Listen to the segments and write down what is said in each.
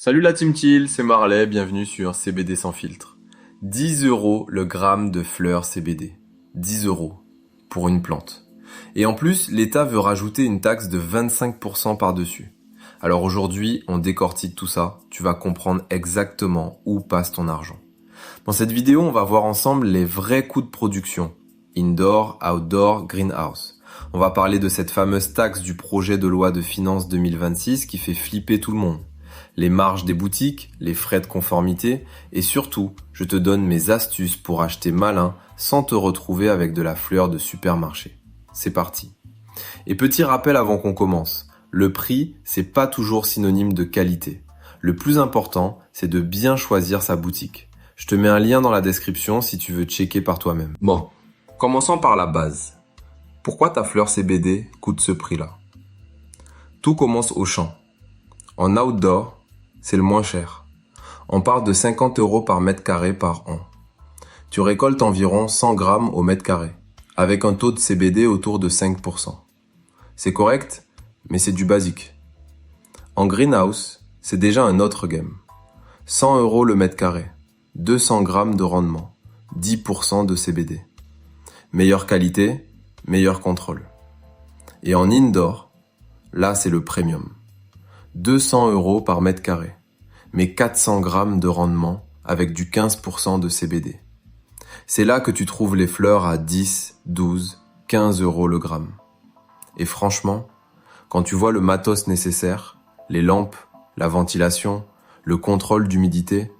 Salut la team chill, c'est Marley, bienvenue sur CBD sans filtre. 10 euros le gramme de fleurs CBD. 10 euros pour une plante. Et en plus, l'État veut rajouter une taxe de 25% par-dessus. Alors aujourd'hui, on décortique tout ça, tu vas comprendre exactement où passe ton argent. Dans cette vidéo, on va voir ensemble les vrais coûts de production. Indoor, outdoor, greenhouse. On va parler de cette fameuse taxe du projet de loi de finances 2026 qui fait flipper tout le monde. Les marges des boutiques, les frais de conformité et surtout, je te donne mes astuces pour acheter malin sans te retrouver avec de la fleur de supermarché. C'est parti. Et petit rappel avant qu'on commence, le prix, c'est pas toujours synonyme de qualité. Le plus important, c'est de bien choisir sa boutique. Je te mets un lien dans la description si tu veux checker par toi-même. Bon, commençons par la base. Pourquoi ta fleur CBD coûte ce prix-là? Tout commence au champ. En outdoor, c'est le moins cher. On part de 50 € par mètre carré par an. Tu récoltes environ 100 grammes au mètre carré, avec un taux de CBD autour de 5%. C'est correct, mais c'est du basique. En greenhouse, c'est déjà un autre game. 100 € le mètre carré, 200 grammes de rendement, 10% de CBD. Meilleure qualité, meilleur contrôle. Et en indoor, là c'est le premium. 200 € par mètre carré, mais 400 grammes de rendement avec du 15% de CBD. C'est là que tu trouves les fleurs à 10, 12, 15 € le gramme. Et franchement, quand tu vois le matos nécessaire, les lampes, la ventilation, le contrôle d'humidité,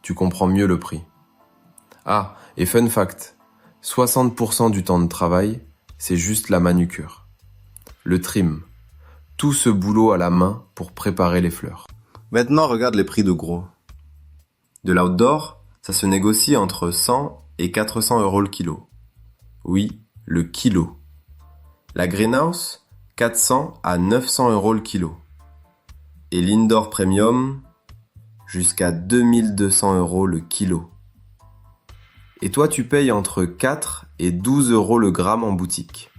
tu comprends mieux le prix. Ah, et fun fact, 60% du temps de travail, c'est juste la manucure. Le trim. Tout ce boulot à la main pour préparer les fleurs. Maintenant, regarde les prix de gros. De l'outdoor, ça se négocie entre 100 et 400 € le kilo. Oui, le kilo. La greenhouse, 400 à 900 € le kilo. Et l'indoor premium, jusqu'à 2200 € le kilo. Et toi, tu payes entre 4 et 12 € le gramme en boutique.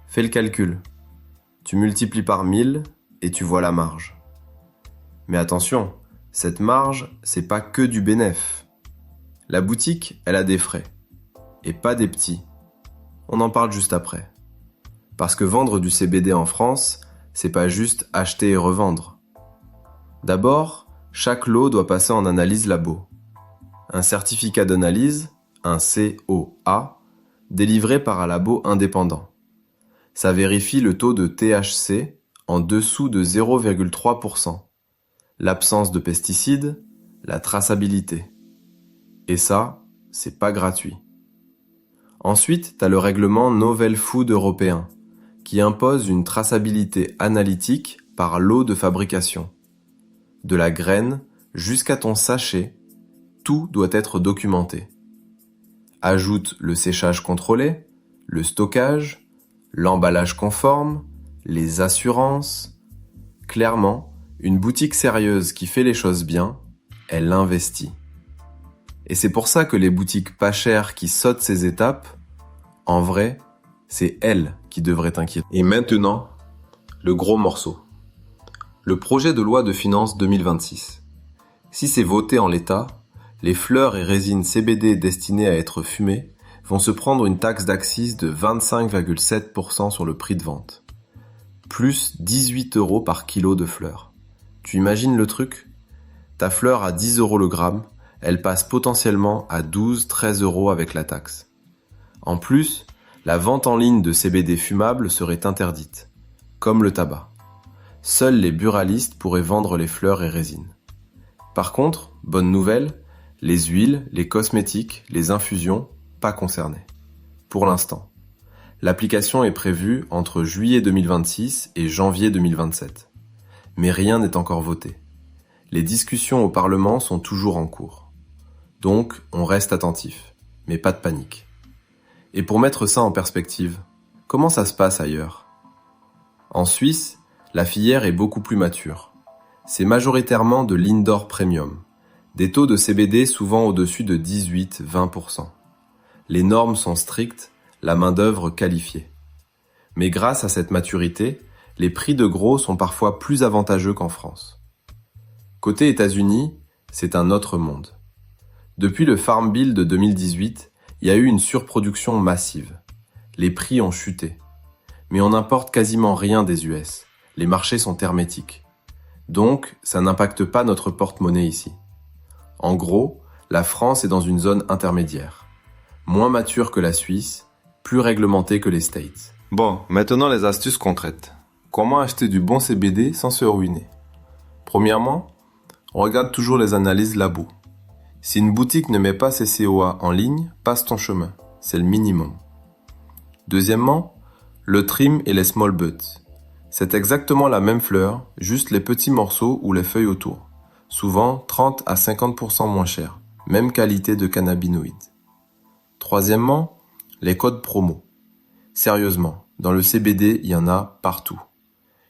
Fais le calcul. Tu multiplies par 1000 et tu vois la marge. Mais attention, cette marge, c'est pas que du bénéf. La boutique, elle a des frais. Et pas des petits. On en parle juste après. Parce que vendre du CBD en France, c'est pas juste acheter et revendre. D'abord, chaque lot doit passer en analyse labo. Un certificat d'analyse, un COA, délivré par un labo indépendant. Ça vérifie le taux de THC en dessous de 0,3%, l'absence de pesticides, la traçabilité. Et ça, c'est pas gratuit. Ensuite, t'as le règlement Novel Food européen, qui impose une traçabilité analytique par lot de fabrication. De la graine jusqu'à ton sachet, tout doit être documenté. Ajoute le séchage contrôlé, le stockage, l'emballage conforme, les assurances. Clairement, une boutique sérieuse qui fait les choses bien, elle investit. Et c'est pour ça que les boutiques pas chères qui sautent ces étapes, en vrai, c'est elles qui devraient t'inquiéter. Et maintenant, le gros morceau. Le projet de loi de finances 2026. Si c'est voté en l'état, les fleurs et résines CBD destinées à être fumées vont se prendre une taxe d'accise de 25,7% sur le prix de vente. Plus 18 € par kilo de fleurs. Tu imagines le truc? Ta fleur à 10 € le gramme, elle passe potentiellement à 12-13 € avec la taxe. En plus, la vente en ligne de CBD fumable serait interdite, comme le tabac. Seuls les buralistes pourraient vendre les fleurs et résines. Par contre, bonne nouvelle, les huiles, les cosmétiques, les infusions, pas concernés. Pour l'instant. L'application est prévue entre juillet 2026 et janvier 2027. Mais rien n'est encore voté. Les discussions au Parlement sont toujours en cours. Donc, on reste attentif, mais pas de panique. Et pour mettre ça en perspective, comment ça se passe ailleurs? En Suisse, la filière est beaucoup plus mature. C'est majoritairement de l'indoor premium. Des taux de CBD souvent au-dessus de 18-20%. Les normes sont strictes, la main-d'œuvre qualifiée. Mais grâce à cette maturité, les prix de gros sont parfois plus avantageux qu'en France. Côté États-Unis, c'est un autre monde. Depuis le Farm Bill de 2018, il y a eu une surproduction massive. Les prix ont chuté. Mais on n'importe quasiment rien des US. Les marchés sont hermétiques. Donc, ça n'impacte pas notre porte-monnaie ici. En gros, la France est dans une zone intermédiaire. Moins mature que la Suisse, plus réglementée que les States. Bon, maintenant les astuces concrètes. Comment acheter du bon CBD sans se ruiner? Premièrement, on regarde toujours les analyses labo. Si une boutique ne met pas ses COA en ligne, passe ton chemin. C'est le minimum. Deuxièmement, le trim et les small buds. C'est exactement la même fleur, juste les petits morceaux ou les feuilles autour. Souvent 30 à 50% moins cher. Même qualité de cannabinoïdes. Troisièmement, les codes promo. Sérieusement, dans le CBD, il y en a partout.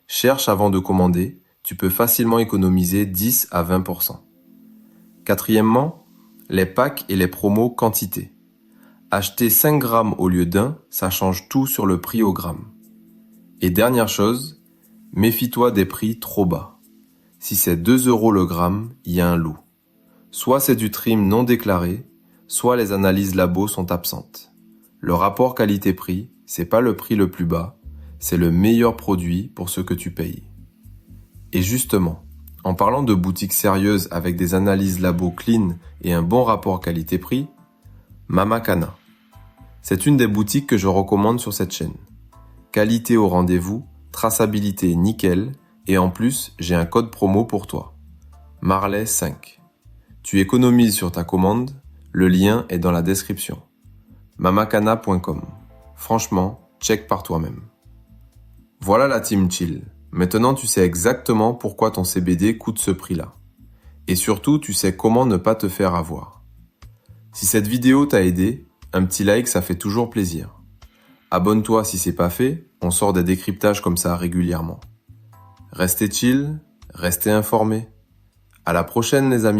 Cherche avant de commander, tu peux facilement économiser 10 à 20%. Quatrièmement, les packs et les promos quantité. Acheter 5 grammes au lieu d'un, ça change tout sur le prix au gramme. Et dernière chose, méfie-toi des prix trop bas. Si c'est 2 € le gramme, il y a un loup. Soit c'est du trim non déclaré, soit les analyses labo sont absentes. Le rapport qualité-prix, c'est pas le prix le plus bas, c'est le meilleur produit pour ce que tu payes. Et justement, en parlant de boutiques sérieuses avec des analyses labo clean et un bon rapport qualité-prix, Mama Cana. C'est une des boutiques que je recommande sur cette chaîne. Qualité au rendez-vous, traçabilité nickel, et en plus, j'ai un code promo pour toi. Marley 5. Tu économises sur ta commande, le lien est dans la description. mamacana.com. Franchement, check par toi-même. Voilà la team chill. Maintenant, tu sais exactement pourquoi ton CBD coûte ce prix-là. Et surtout, tu sais comment ne pas te faire avoir. Si cette vidéo t'a aidé, un petit like, ça fait toujours plaisir. Abonne-toi si c'est pas fait, on sort des décryptages comme ça régulièrement. Restez chill, restez informés. À la prochaine les amis.